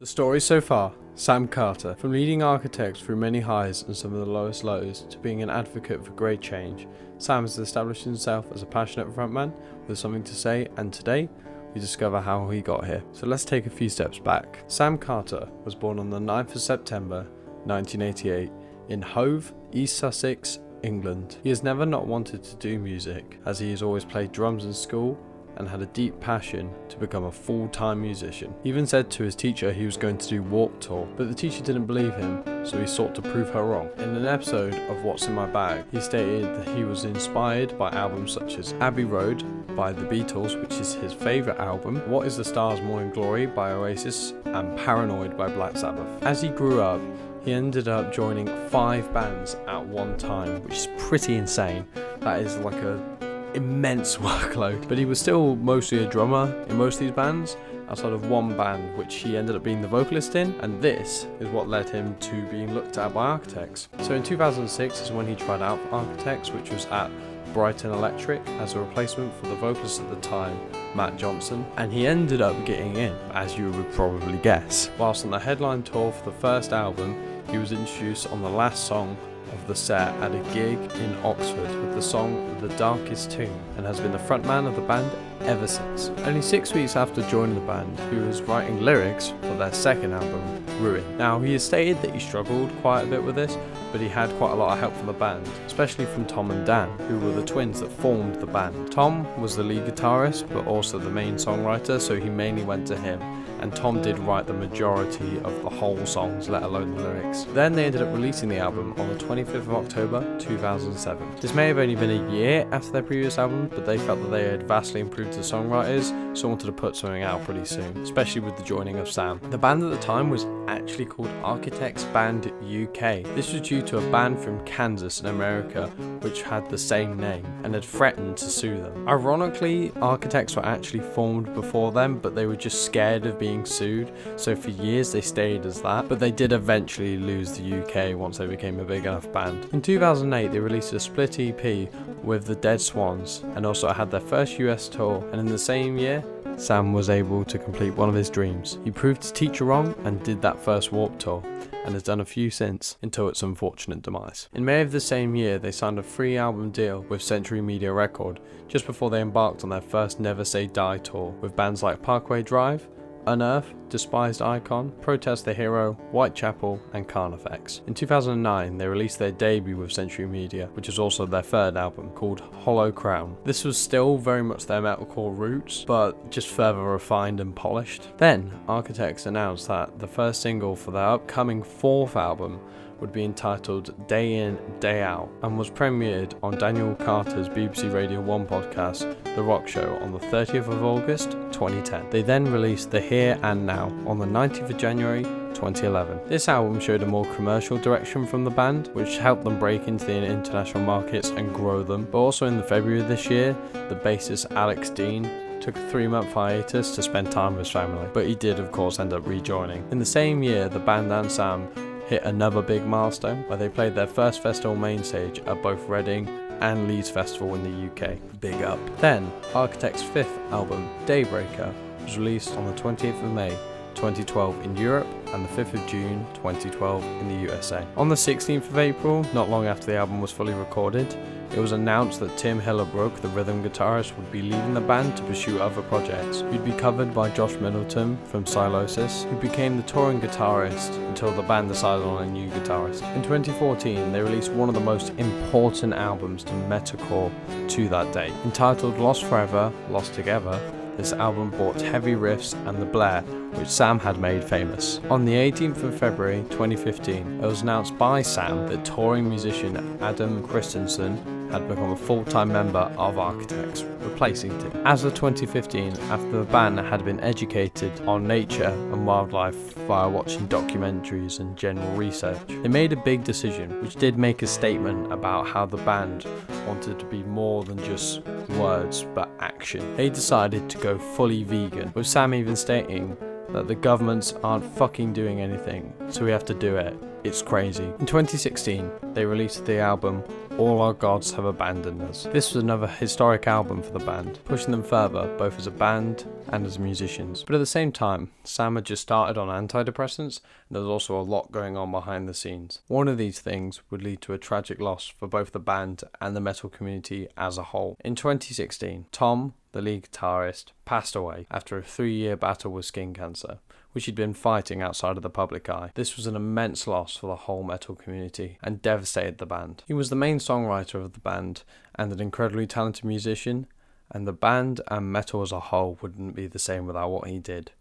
The story so far, Sam Carter, from leading architects through many highs and some of the lowest lows to being an advocate for great change, Sam has established himself as a passionate frontman with something to say, and today we discover how he got here. So let's take a few steps back. Sam Carter was born on the 9th of September 1988 in Hove, East Sussex, England. He has never not wanted to do music, as he has always played drums in school and had a deep passion to become a full-time musician. He even said to his teacher he was going to do Warped Tour, but the teacher didn't believe him, so he sought to prove her wrong. In an episode of What's in My Bag, he stated that he was inspired by albums such as Abbey Road by the Beatles, which is his favourite album, What Is the Stars Morning Glory by Oasis, and Paranoid by Black Sabbath. As he grew up, he ended up joining 5 bands at one time, which is pretty insane. That is like a immense workload, but he was still mostly a drummer in most of these bands, outside of one band which he ended up being the vocalist in, and this is what led him to being looked at by architects. So in 2006 is when he tried out for Architects, which was at Brighton Electric as a replacement for the vocalist at the time, Matt Johnson, and he ended up getting in, as you would probably guess. Whilst on the headline tour for the first album, he was introduced on the last song of the set at a gig in Oxford with the song The Darkest Tomb, and has been the frontman of the band ever since. Only 6 weeks after joining the band, he was writing lyrics for their second album, Ruin. Now, he has stated that he struggled quite a bit with this, but he had quite a lot of help from the band, especially from Tom and Dan, who were the twins that formed the band. Tom was the lead guitarist, but also the main songwriter, so he mainly went to him, and Tom did write the majority of the whole songs, let alone the lyrics. Then they ended up releasing the album on the 25th of October 2007. This may have only been a year after their previous album, but they felt that they had vastly improved as songwriters, so wanted to put something out pretty soon, especially with the joining of Sam. The band at the time was actually called Architects Band UK. This was due to a band from Kansas in America which had the same name and had threatened to sue them. Ironically, Architects were actually formed before them, but they were just scared of being sued, so for years they stayed as that, but they did eventually lose the UK once they became a big enough band. In 2008 they released a split EP with the Dead Swans, and also had their first US tour, and in the same year Sam was able to complete one of his dreams. He proved his teacher wrong and did that first Warped Tour, and has done a few since, until its unfortunate demise. In May of the same year, they signed a 3-album deal with Century Media Record, just before they embarked on their first Never Say Die tour, with bands like Parkway Drive, Unearth, Despised Icon, Protest the Hero, Whitechapel, and Carnifex. In 2009, they released their debut with Century Media, which is also their 3rd album, called Hollow Crown. This was still very much their metalcore roots, but just further refined and polished. Then, Architects announced that the first single for their upcoming 4th album would be entitled Day In, Day Out, and was premiered on Daniel Carter's BBC Radio 1 podcast, The Rock Show, on the 30th of August 2010. They then released The Here and Now on the 19th of January 2011. This album showed a more commercial direction from the band, which helped them break into the international markets and grow them. But also in February of this year, the bassist Alex Dean took a 3-month hiatus to spend time with his family, but he did of course end up rejoining. In the same year, the band and Sam hit another big milestone where they played their first festival main stage at both Reading and Leeds Festival in the UK. Big up. Then, Architects' 5th album, Daybreaker, was released on the 20th of May 2012 in Europe and the 5th of June 2012 in the USA. On the 16th of April, not long after the album was fully recorded, it was announced that Tim Hillebrook, the rhythm guitarist, would be leaving the band to pursue other projects. He'd be covered by Josh Middleton from Silosis, who became the touring guitarist until the band decided on a new guitarist. In 2014, they released one of the most important albums to metalcore to that date. Entitled Lost Forever, Lost Together, this album brought heavy riffs and the blare, which Sam had made famous. On the 18th of February 2015, it was announced by Sam that touring musician Adam Christensen had become a full-time member of Architects, replacing Tim. As of 2015, after the band had been educated on nature and wildlife via watching documentaries and general research, they made a big decision, which did make a statement about how the band wanted to be more than just words but action. They decided to go fully vegan, with Sam even stating that the governments aren't fucking doing anything, so we have to do it. It's crazy. In 2016, they released the album All Our Gods Have Abandoned Us. This was another historic album for the band, pushing them further both as a band and as musicians. But at the same time, Sam had just started on antidepressants, and there was also a lot going on behind the scenes. One of these things would lead to a tragic loss for both the band and the metal community as a whole. In 2016, Tom, the lead guitarist, passed away after a 3-year battle with skin cancer, which he'd been fighting outside of the public eye. This was an immense loss for the whole metal community and devastated the band. He was the main songwriter of the band and an incredibly talented musician, and the band and metal as a whole wouldn't be the same without what he did.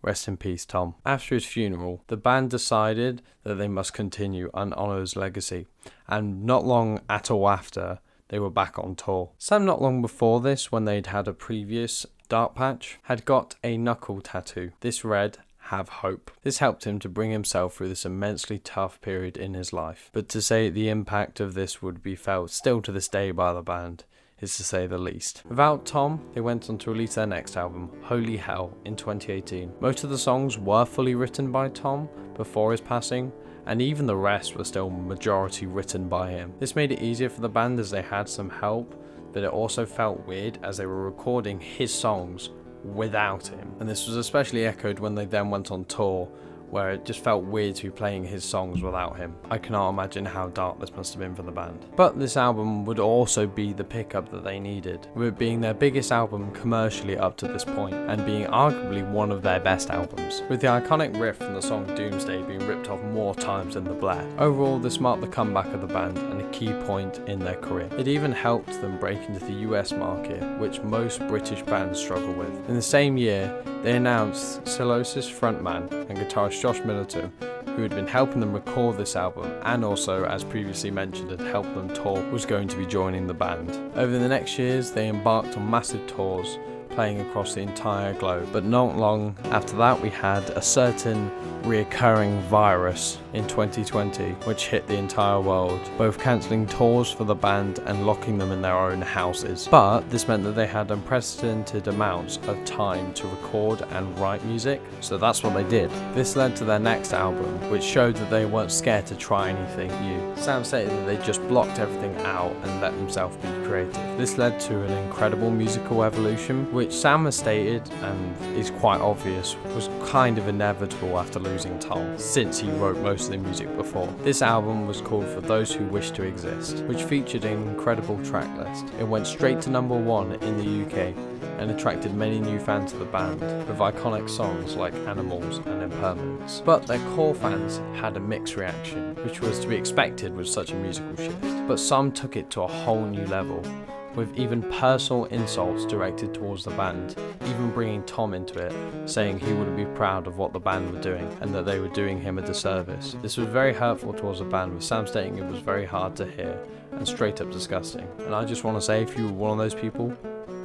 Rest in peace, Tom. After his funeral, the band decided that they must continue and honour his legacy, and not long at all after, they were back on tour. Sam, not long before this, when they'd had a previous dark patch, had got a knuckle tattoo. This read, "Have Hope." This helped him to bring himself through this immensely tough period in his life. But to say the impact of this would be felt still to this day by the band is to say the least. Without Tom, they went on to release their next album, Holy Hell, in 2018. Most of the songs were fully written by Tom before his passing, and even the rest were still majority written by him. This made it easier for the band as they had some help, but it also felt weird as they were recording his songs without him. And this was especially echoed when they then went on tour, where it just felt weird to be playing his songs without him. I cannot imagine how dark this must have been for the band. But this album would also be the pickup that they needed, with it being their biggest album commercially up to this point, and being arguably one of their best albums, with the iconic riff from the song Doomsday being ripped off more times than the Blair. Overall, this marked the comeback of the band and a key point in their career. It even helped them break into the US market, which most British bands struggle with. In the same year, they announced Sylosis frontman and guitarist Josh Middleton, who had been helping them record this album and also, as previously mentioned, had helped them tour, was going to be joining the band. Over the next years, they embarked on massive tours, playing across the entire globe. But not long after that, we had a certain reoccurring virus in 2020, which hit the entire world, both cancelling tours for the band and locking them in their own houses. But this meant that they had unprecedented amounts of time to record and write music, so that's what they did. This led to their next album, which showed that they weren't scared to try anything new. Sam stated that they just blocked everything out and let themselves be creative. This led to an incredible musical evolution, which Sam has stated, and is quite obvious, was kind of inevitable after losing Tom, since he wrote most of the music before. This album was called For Those Who Wish to Exist, which featured an incredible track list. It went straight to #1 in the UK and attracted many new fans to the band, with iconic songs like Animals and Impermanence. But their core fans had a mixed reaction, which was to be expected with such a musical shift. But some took it to a whole new level, with even personal insults directed towards the band, even bringing Tom into it, saying he wouldn't be proud of what the band were doing and that they were doing him a disservice. This was very hurtful towards the band, with Sam stating it was very hard to hear and straight up disgusting. And I just want to say, if you were one of those people,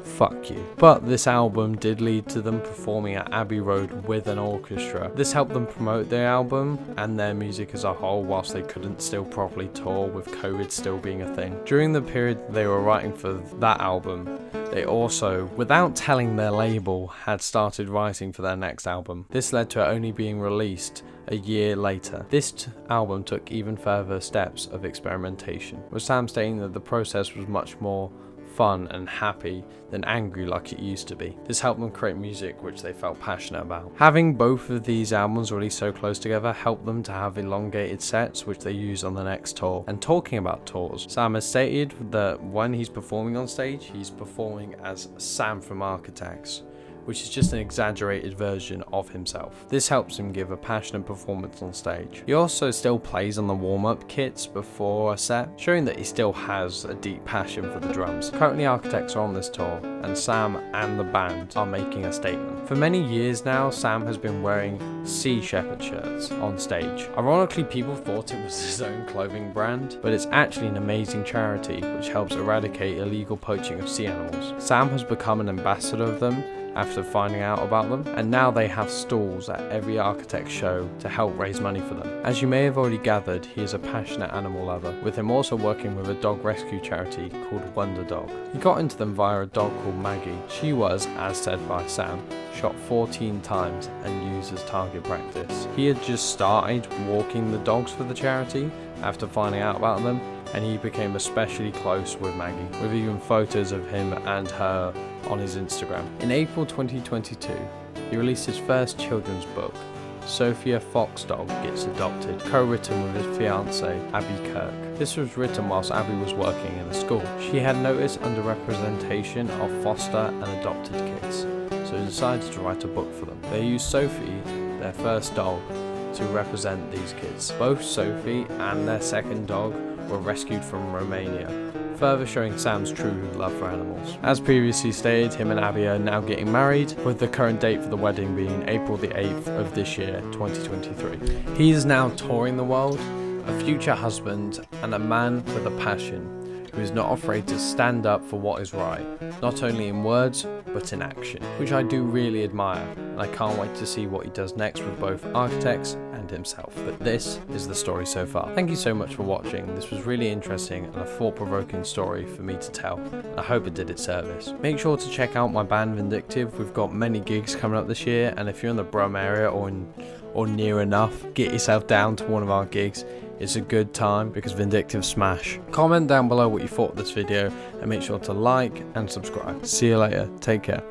fuck you. But this album did lead to them performing at Abbey Road with an orchestra. This helped them promote their album and their music as a whole, whilst they couldn't still properly tour, with COVID still being a thing. During the period they were writing for that album, they also, without telling their label, had started writing for their next album. This led to it only being released a year later. This album took even further steps of experimentation, with Sam stating that the process was much more fun and happy than angry like it used to be. This helped them create music which they felt passionate about. Having both of these albums released so close together helped them to have elongated sets which they use on the next tour. And talking about tours, Sam has stated that when he's performing on stage, he's performing as Sam from Architects, which is just an exaggerated version of himself. This helps him give a passionate performance on stage. He also still plays on the warm-up kits before a set, showing that he still has a deep passion for the drums. Currently, Architects are on this tour, and Sam and the band are making a statement. For many years now, Sam has been wearing Sea Shepherd shirts on stage. Ironically, people thought it was his own clothing brand, but it's actually an amazing charity which helps eradicate illegal poaching of sea animals. Sam has become an ambassador of them, after finding out about them, and now they have stalls at every architect show to help raise money for them. As you may have already gathered, he is a passionate animal lover, with him also working with a dog rescue charity called Wonder Dog. He got into them via a dog called Maggie. She was, as said by Sam, shot 14 times and used as target practice. He had just started walking the dogs for the charity after finding out about them, and he became especially close with Maggie, with even photos of him and her on his Instagram. In April 2022, he released his first children's book, Sophia Fox Dog Gets Adopted, co-written with his fiancée, Abby Kirk. This was written whilst Abby was working in a school. She had noticed underrepresentation of foster and adopted kids, so decided to write a book for them. They used Sophie, their first dog, to represent these kids. Both Sophie and their second dog were rescued from Romania, further showing Sam's true love for animals. As previously stated, him and Abby are now getting married, with the current date for the wedding being April the 8th of this year, 2023. He is now touring the world, a future husband and a man with a passion, who is not afraid to stand up for what is right, not only in words, but in action, which I do really admire, and I can't wait to see what he does next with both architects and himself. But this is the story so far. Thank you so much for watching. This was really interesting and a thought-provoking story for me to tell. I hope it did its service. Make sure to check out my band Vindictive. We've got many gigs coming up this year, and if you're in the Brum area or near enough, get yourself down to one of our gigs. It's a good time because Vindictive smash. Comment down below what you thought of this video and make sure to like and subscribe. See you later. Take care.